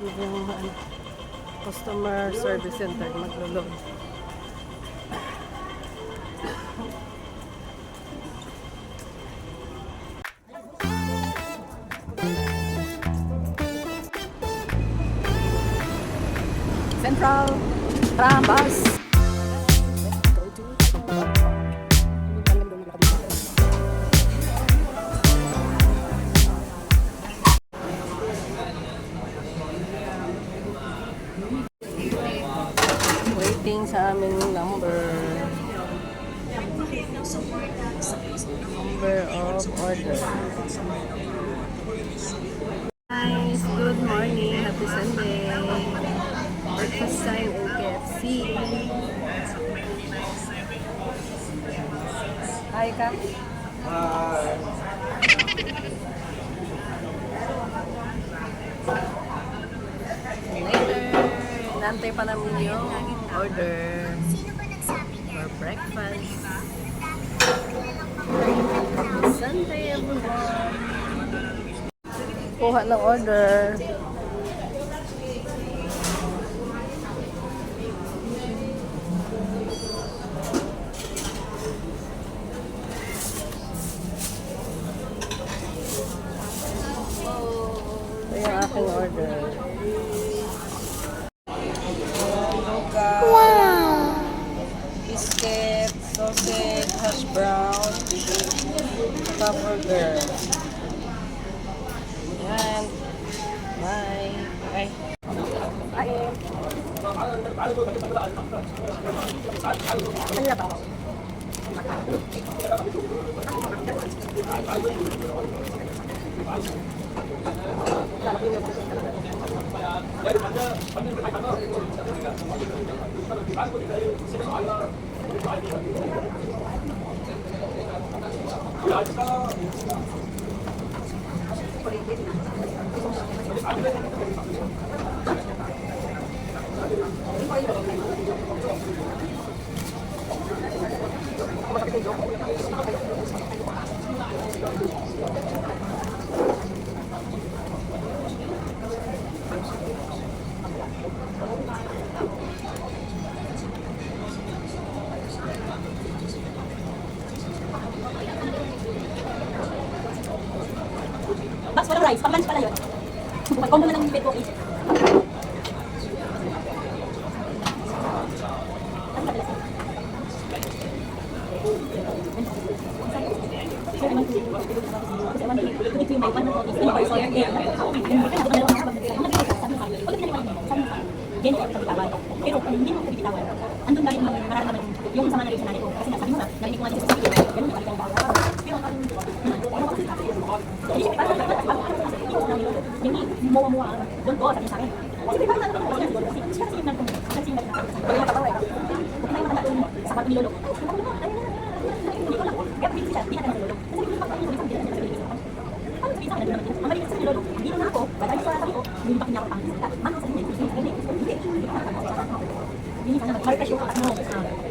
yung customer service center maglo-load. Central Trambas. Waiting sa aming number of order. Guys, good morning. Happy Sunday. Breakfast time in KFC. Hi, ka. Later. Nantay pa namin yung order for breakfast. Sunday, everyone. Kuha ng order. Ito yung aking order. Wow! Biscuit, sausage, hash brown, burger. Yan. Bye. Ay. Ay. Ano ba? Box walang rice, pang lunch pala yun. Combo na lang yung bed cookies. Pero kung hindi mo bibitawan, andun ba yung mararamdaman yung sama na rin sa nanay ko? Kasi nasabi mo na, narinig ko nga dito sa video, ganun yung kalitang bawa. Pero ang hindi muwa-muwa doon ko sa akin. Kasi parang ano ko yan doon kasi siya kasi yung nagkong na pag matatawa eh. Kung tayo matanda doon sa pag nilolok. Hindi ko lang. Kaya pili siya, di natin nilolok. Kasi hindi ko pag nilolok, hindi natin nilolok. Ano sabihin sa akin, ang mali kasi sa nilolok, hindi na ako, bagay sa sabi ko, hindi pa niya ako pang salita. Ano sa inyo? Hindi. Hindi ka naman. Marita siya ako mo.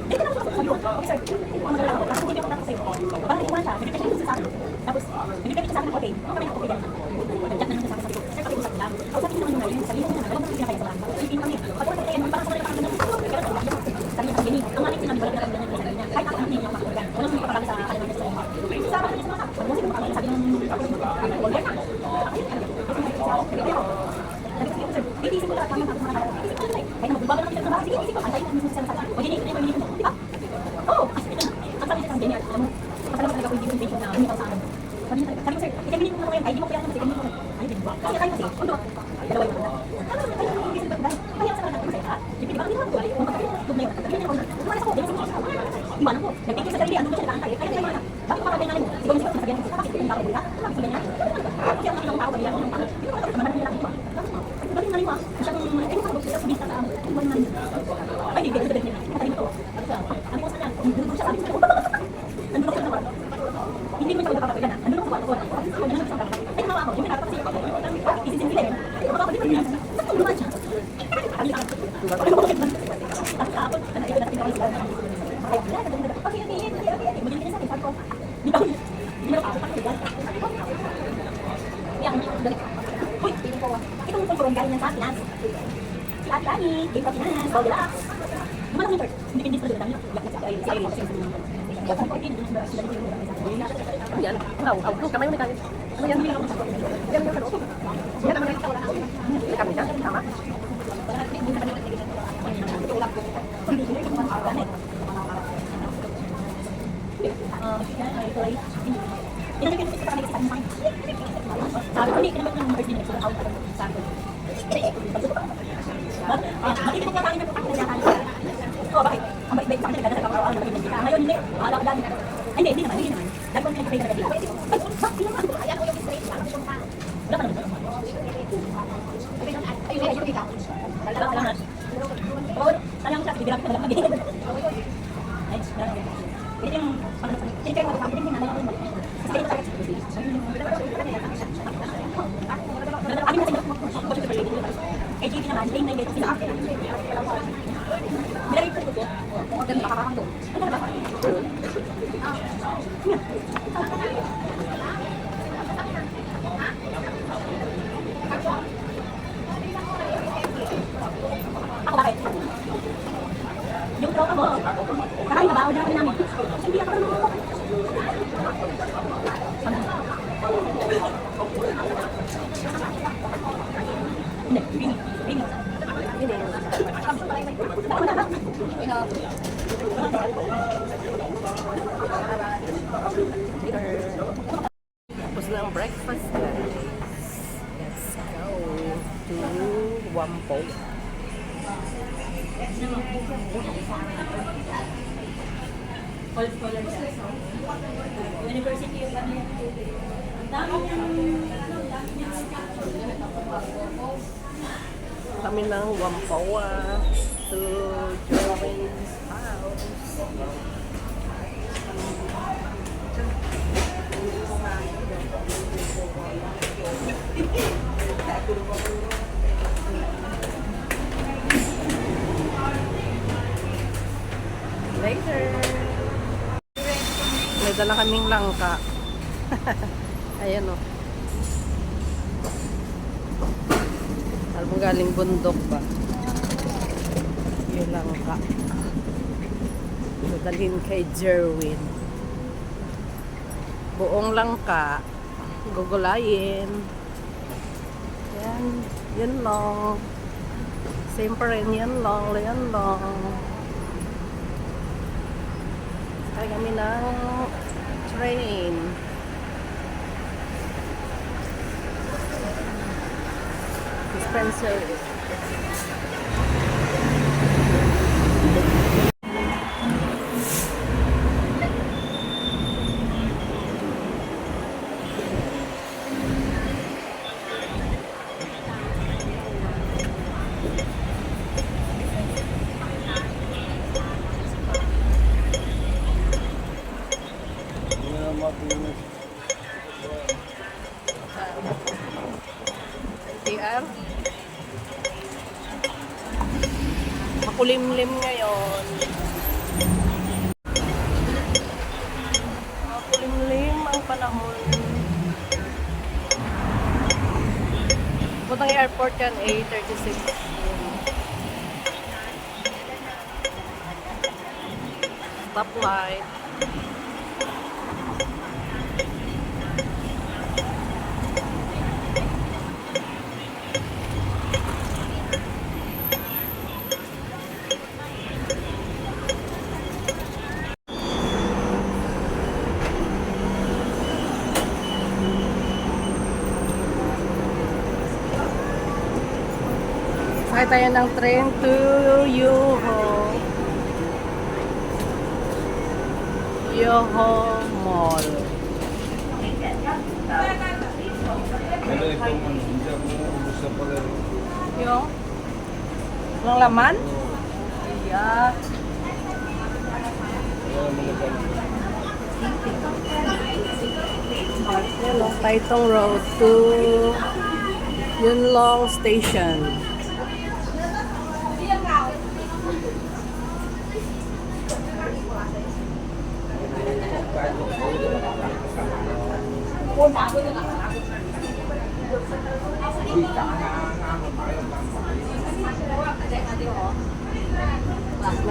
Hindi ka naman sabi ko. Okay sir, ang magalaw ko. Kasi hindi ako nakasay ko. Parang hindi ko na siya. Nagkita siya sa akin. Tapos, nagkita siya sa akin, okay. Kami na okay yan. Nagkita na naman sa akin. Sir, kami usap lang. Ako sabi ko naman yung sabi ko naman, alam mo kung pinakaya sa lang. Isipin kami. Pag wala kayo, parang sa mga parang ganun. Pero sabi niya, sabi niya, ang manik sinabi, wala na rin sabi niya. Kahit ako hindi niya makakuligan. Wala nang ipapalala sa akin niya sa mga. Sa akin niya sa mga. Pag mo sila makakuligan, sabi ng order na. Hindi isip ko talaga kami mga kaya. Isip ko talaga. Kaya magbabagal kami sa bahay. Sige, isip ko. Antayin mo sa sa. O hindi, hindi mo. Di ba? Oo. Ang sabi niya sa akin, alam mo, masalamat talaga ako yung invitation na humingi sa akin. Sabi niya talaga, sir, ikabilin mo na ngayon. Ay, di mo kaya naman, ikabilin mo na. Ay, di ba? Kasi kayo kasi, kundo. Dalawa yung mga. Ano naman kayo yung isip ko dahil? Kaya sa kanila, sir, ha? Di ba? Hindi naman ko wala yung mga kapatid na yun. Sabi niya ako na, umalis ako, di ba? Iwanan ko. Nagpikit sa sarili, ano mo siya nakantay. Kaya kayo na. Bakit parang ganyan mo? Siguro siya sabihan ko, bakit yung tao nila? Bakit sabihan niya? Kasi ang nakitang tao ba nila? Di ba? Mamanang nila ako. Dali na lima. Masyadong ay mo sa sabita sa amo. Ano man. Ay, di ba sa dali. Katayin ko. Ano ko sa kanya? Ano ko siya sabi ko. Ano ko sa naman? Hindi mo siya nakakapagana. Ano ko sa ko. Ano ko sa kanya? Ay, nawa ako. Hindi nakakapag siya. Isisin nila. Ako pa din niya. Sa kanya ba siya? Ano ka? Ano ko ba? Tapos ano ito natin ako. Ay, wala ka din. Okay, okay. Magiging sa akin ko. Di ba? Hindi ako pa. Yang dali. Uy, itong pulpurong galing niya sa akin. Finance. Si Ate Lani, Game of Finance, Goldilocks. Yung mga winter, independent na doon. Si Irene, Yan. Aw, kamay mo may kanin. Ano yan? Yan yung ano. Yan naman yung may kami na. Tama. Sabi ko, hindi ka naman ng birthday na ito. Sabi ko. Makikita ko tayo na po ako na Oo, bakit? Ang bait-bait sa akin, nagkakaroon ng kita. Ngayon, hindi. Akala ko dami. Hindi naman, hindi naman. Dahil ko nagkakabay na nagkakabay. Bakit naman? Ayan ko yung straight. Wala ka naman. Ayun, ayun, kita. Dalawa lang. Oo, sayang siya. Bigyan kita lang. Ay, ito yung chicken mo. Ito yung nanay ko. Kasi ito talaga. Ano yung eh, JP naman, lane na yung sila. Nilagay ko ito. Maganda makakakando. Ano ba? Ako bakit? Yung tropa mo, kakain na ba? O namin namin. Hindi ako naman. Tapos na ang breakfast, guys. Let's go to Wampo. University yung kami. Kami ng Wampawa to Jerwin's house. Later. May dala kaming langka. Ayan o. Alam galing bundok ba? Yung langka. Dadalhin kay Jerwin. Buong langka. Gugulayin. Yan. Yan lang. Same pa rin. Yan lang. Yan lang. Kaya kami ng train. Spencer. TR. Makulimlim ngayon. Makulimlim ang panahon. Puntang airport yan, 8:36. Stoplight. Sakay tayo ng train to Yoho. Yoho Mall. Pero itong hindi ako ubus na pala. Yung? Walang laman? Ayan. Wala mo na pala. Long Taitong Road to Yunlong Station.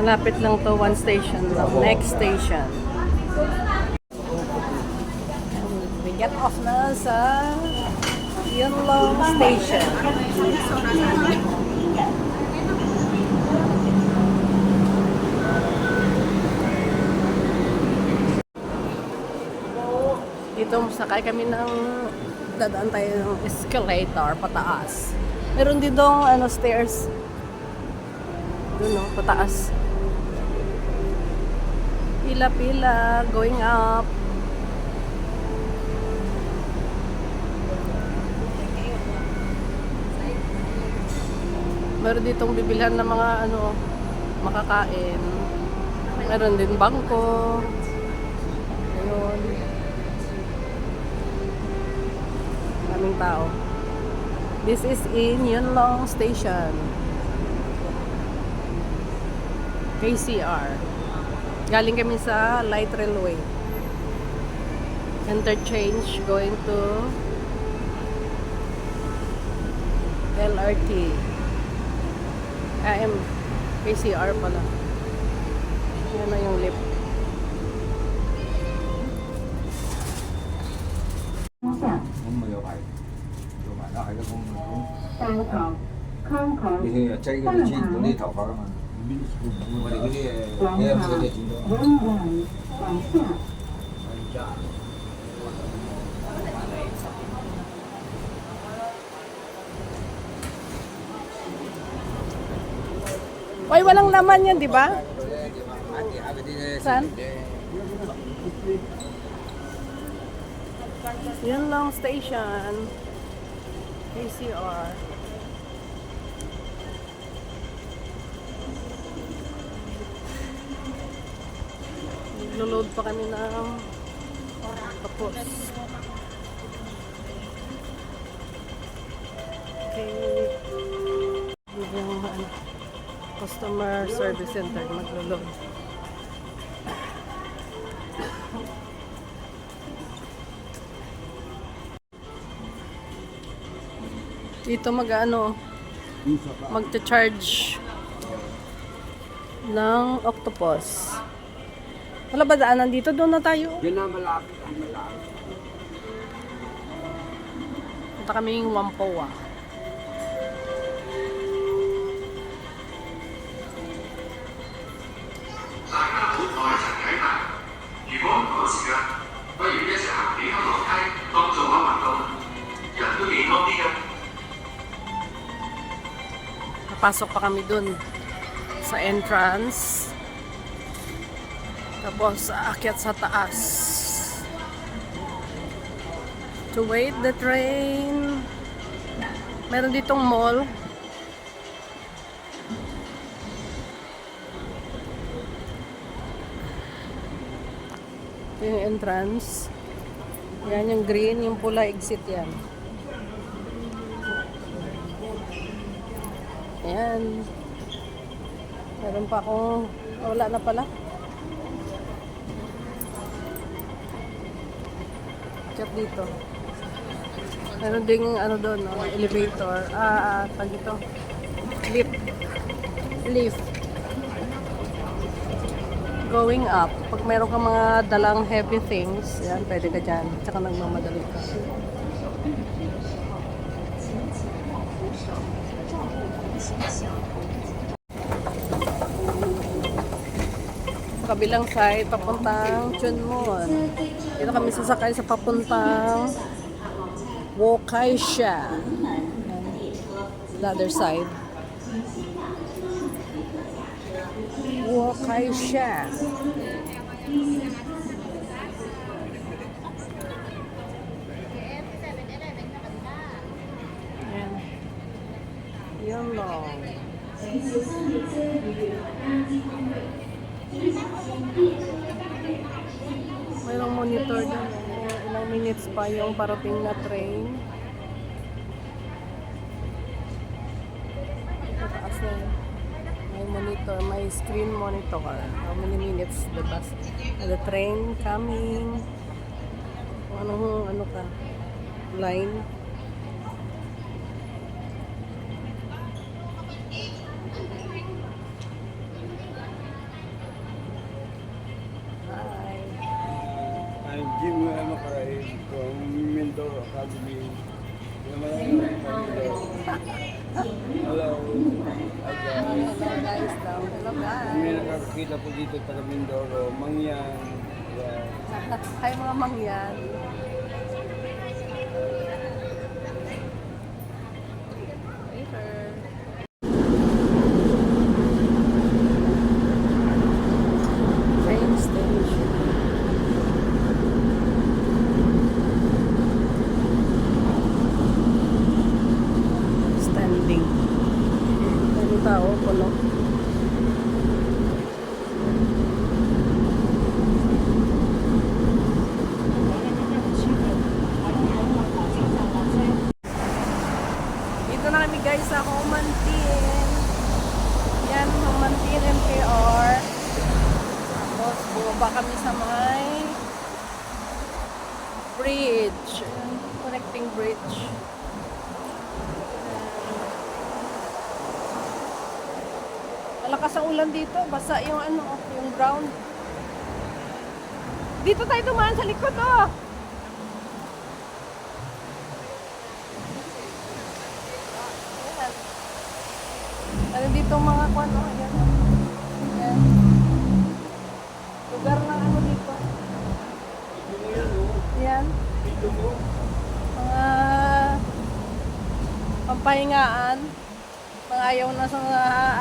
Malapit lang to, one station lang. Next station. We get off na sa Yunlong Station. Dito sakay kami ng dadaan tayo ng escalator pataas. Meron din dong stairs. Doon no, pataas. Pila-pila, going up. Meron ditong bibilhan ng mga makakain. Meron din bangko. Ayun. Daming tao. This is in Yunlong Station. KCR. Galing kami sa Light Railway. Interchange going to LRT. KCR pala. Yan na yung lift.你去摘个金东的桃花嘛，我这个的也不是这金多。 Ay, walang laman yan, di ba? Saan? Yunlong Station. KCR. Naglo-load pa kami ng tapos. Okay. Yung customer service center maglo-load. Dito magcha-charge ng octopus. Wala ba daanan dito? Doon na tayo. Yan na malapit. Punta kaming Whampoa. Napasok pa kami dun sa entrance. Tapos aakyat sa taas. To wait the train. Meron ditong mall. Ito yung entrance. Yan yung green, yung pula exit yan. Ayan. Meron pa akong... wala na pala. Check dito. Meron ding doon, elevator. Tag ito. Lift. Going up. Pag meron kang mga dalang heavy things, yan, pwede ka dyan. Tsaka nagmamadali ka. Kabilang side, papuntang Chunmun. Dito kami sasakay sa papuntang Wokaisha. The other side. Wokaisha. Ayan. Yunlong. Mayroong monitor din. Ilang minutes pa yung parating na train. Mataas na yun. May monitor, may screen monitor. How many minutes the bus, the train coming. Ano ka? Line. nakabili. Hello. Hi guys. Hello guys daw. Hello May guys. nakakakita po dito taga Mindoro. Mangyan. Yan. Hi mga mangyan. Later. Train station. Standing. Ano tao puno. Dito na kami guys sa Homantin. Yan, Homantin MKR. Tapos bumaba kami sa may bridge. Connecting bridge. Malakas ang ulan dito. Basa yung ano, yung ground. Dito tayo dumaan sa likod, oh. Ayan. Ano dito mga kwan, oh. Ayan. Ayan. Lugar ng ano dito. Ayan. Mga pampahingaan. Mga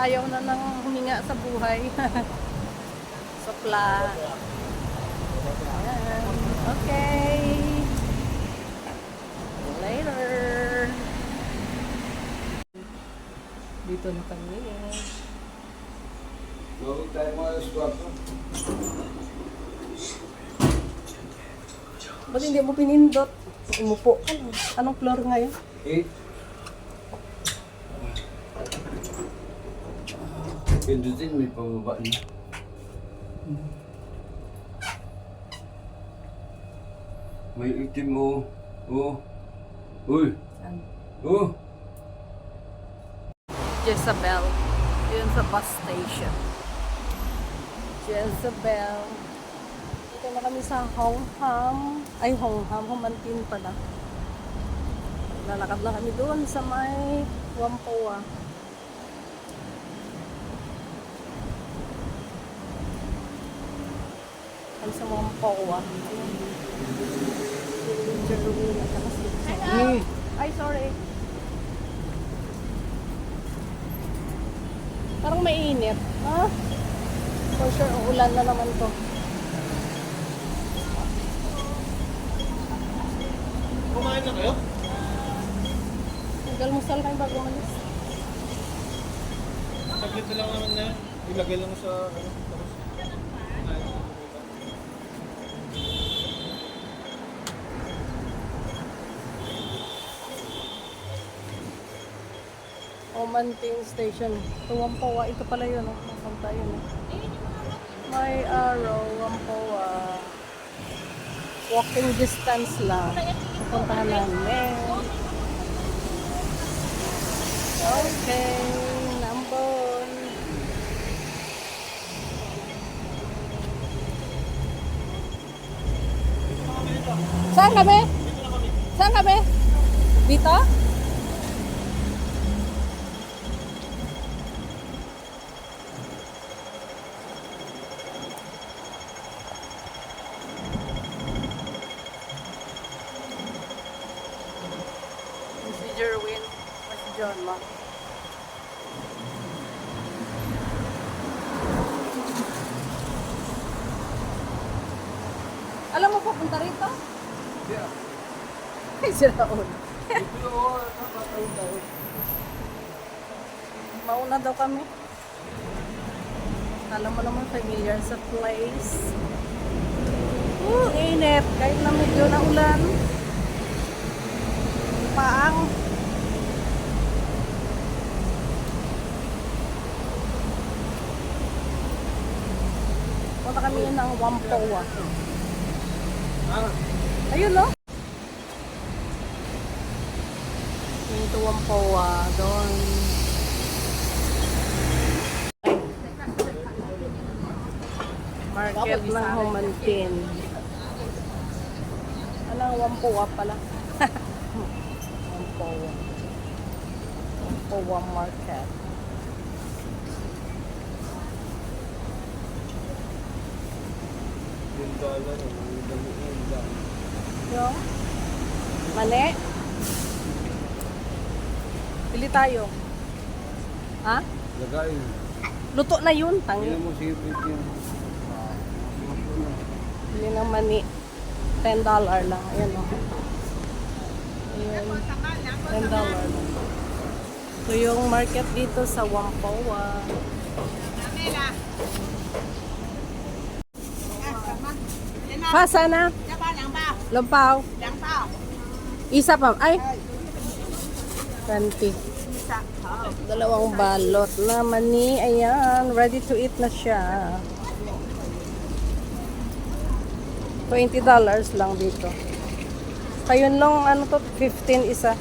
ayaw na nang huminga sa buhay. Sopla. Ayan. Okay. Later. Dito na kami. Huwag tayo mga alas 4. Ba't hindi mo pinindot? Umupo ka lang. Anong floor ngayon? 8. Pindutin, may pababa niya. May itim mo. Oh. Uy. Oh. Jezebel. Yun sa bus station. Jezebel. Dito na kami sa Hongham. Ay, Hongham. Humantin pala. Lalakad lang kami doon sa may Whampoa. Ay, sa Whampoa. Ay, sorry. Parang mainit. Ha? For sure, ulan na naman to. Kumain na kayo? Nag-almusal kayo bago malis. Saglit na lang naman na yan. Ilagay lang sa ano. Tapos. Omanting Station. Ito, Whampoa. Ito pala yun. Oh. Napunta yun. Oh. May araw, Whampoa. Walking distance lang. Puntahan namin. Okay. Nambon. Saan kami? Saan kami? Dito? Si Jerwin. Si John Ma. Alam mo po, punta rito? Yeah. Ay, si Raul. Ito, nakakataon tayo. Mauna daw kami. Alam mo naman, familiar sa place. Init. Kahit na medyo na ulan. Paang. Punta kami ng Whampoa. Ayun, no? Ito Whampoa. Doon. Market ng Homantin. Alang Whampoa pala. Whampoa. Whampoa Market. Yung dollar, ang dami yung dami. Yung mani. Pili tayo. Ha? Lagay. Luto na yun. Hindi Tangi. mo sipit yun. Pili ng mani. $10 lang. Ayan o. Ayan. $10 lang. So yung market dito sa Whampoa. Pasa na. Lampaw. Isa pa. Ay. 20. Dalawang balot na mani. Ayan. Ready to eat na siya. $20 lang dito. Ayun lang, ano to, 15 isa.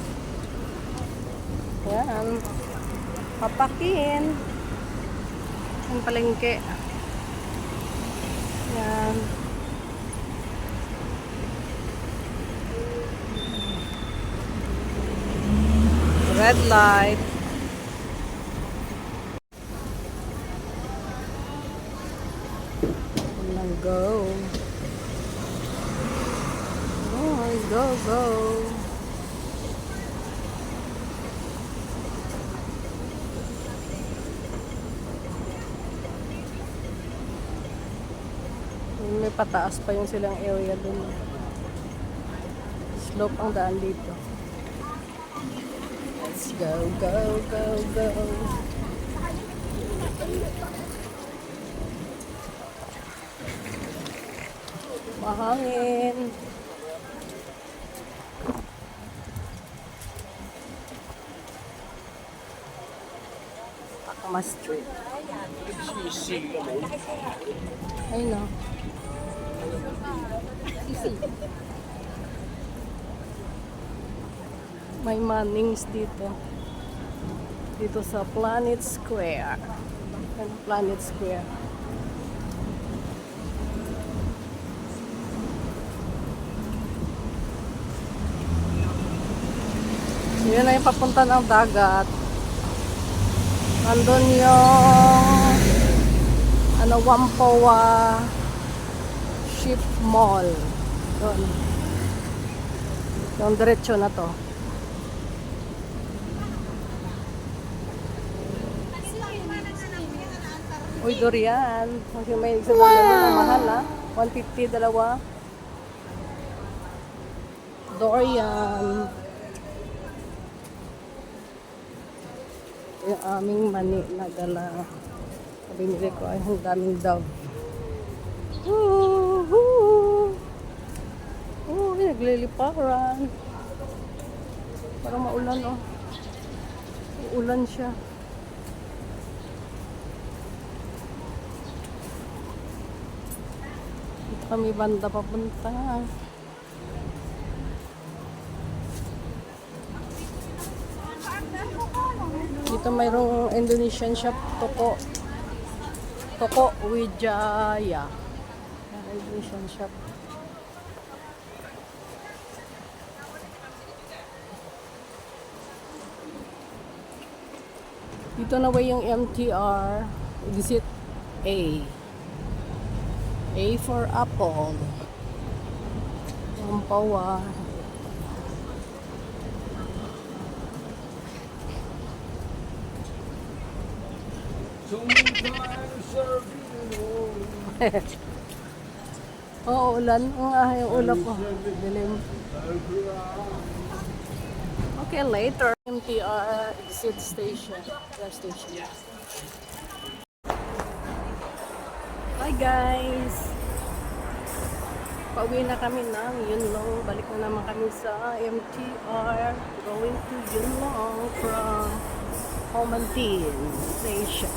Ayan. Papakin. Ang palengke. Ayan. Red light. Lang go. Oh, go, go. May pataas pa yung silang area dun. Slope ang daan dito. Let's go, go, go, go. Mahangin. Takma Street. Ay no. May manings dito. Dito sa Planet Square. Ano, Planet Square. Yun na yung papunta ng dagat. Nandun yung ano, Whampoa Ship Mall. Doon. Yung diretso na to. Uy, durian. Kasi may isa durian na mahal ha. 150 dalawa. Durian. Yung aming mani na dala. Binili ko ay ang daming daw. Nagliliparan. Parang maulan oh. Uulan siya. Dito kami banda papunta. Dito mayroong Indonesian shop, Toko Wijaya. Indonesian shop. Dito na ba yung MTR? Exit A. A for apple. Whampoa. Oo, ulan. Ang yung ulap ko. Dilim. Okay, later. MTR exit station. Gas station. Hi guys! Pauwi na kami ng Yunlong. Balik na naman kami sa MTR. Going to Yunlong from Homantin Station.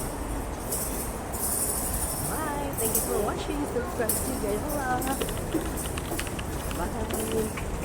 Bye! Thank you for watching. Subscribe to Gayala. Bye!